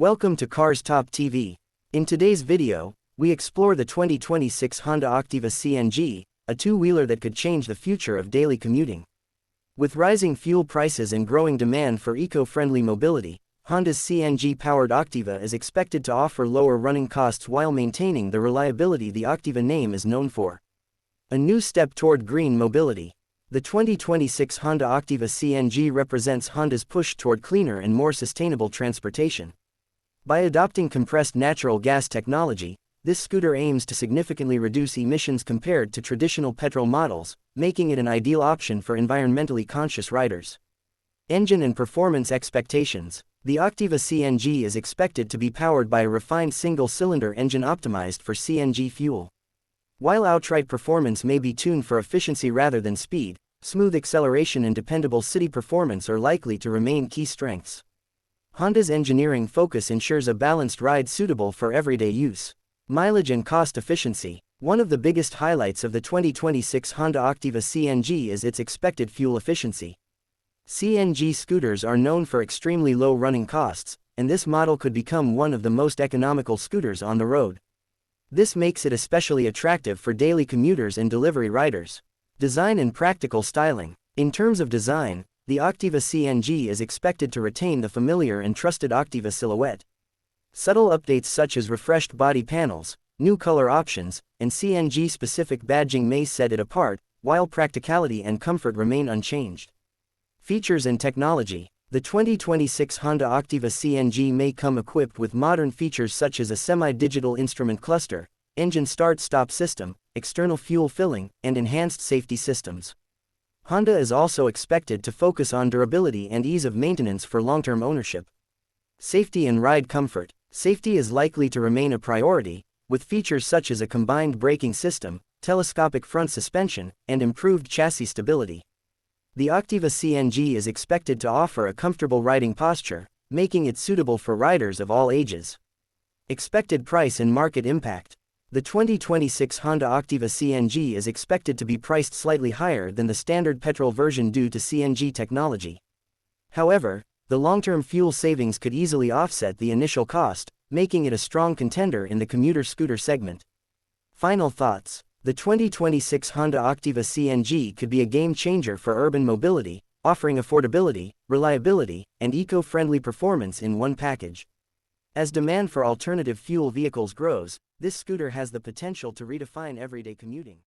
Welcome to Cars TopTV. In today's video, we explore the 2026 Honda Activa CNG, a two-wheeler that could change the future of daily commuting. With rising fuel prices and growing demand for eco-friendly mobility, Honda's CNG-powered Activa is expected to offer lower running costs while maintaining the reliability the Activa name is known for. A new step toward green mobility. The 2026 Honda Activa CNG represents Honda's push toward cleaner and more sustainable transportation. By adopting compressed natural gas technology, this scooter aims to significantly reduce emissions compared to traditional petrol models, making it an ideal option for environmentally conscious riders. Engine and performance expectations. The Activa CNG is expected to be powered by a refined single-cylinder engine optimized for CNG fuel. While outright performance may be tuned for efficiency rather than speed, smooth acceleration and dependable city performance are likely to remain key strengths. Honda's engineering focus ensures a balanced ride suitable for everyday use. Mileage and cost efficiency. One of the biggest highlights of the 2026 Honda Activa CNG is its expected fuel efficiency. CNG scooters are known for extremely low running costs, and this model could become one of the most economical scooters on the road. This makes it especially attractive for daily commuters and delivery riders. Design and practical styling. In terms of design, the Activa CNG is expected to retain the familiar and trusted Activa silhouette. Subtle updates such as refreshed body panels, new color options, and CNG-specific badging may set it apart, while practicality and comfort remain unchanged. Features and technology. The 2026 Honda Activa CNG may come equipped with modern features such as a semi-digital instrument cluster, engine start-stop system, external fuel filling, and enhanced safety systems. Honda is also expected to focus on durability and ease of maintenance for long-term ownership. Safety and ride comfort. Safety is likely to remain a priority, with features such as a combined braking system, telescopic front suspension, and improved chassis stability. The Activa CNG is expected to offer a comfortable riding posture, making it suitable for riders of all ages. Expected price and market impact. The 2026 Honda Activa CNG is expected to be priced slightly higher than the standard petrol version due to CNG technology. However, the long-term fuel savings could easily offset the initial cost, making it a strong contender in the commuter scooter segment. Final thoughts. The 2026 Honda Activa CNG could be a game-changer for urban mobility, offering affordability, reliability, and eco-friendly performance in one package. As demand for alternative fuel vehicles grows, this scooter has the potential to redefine everyday commuting.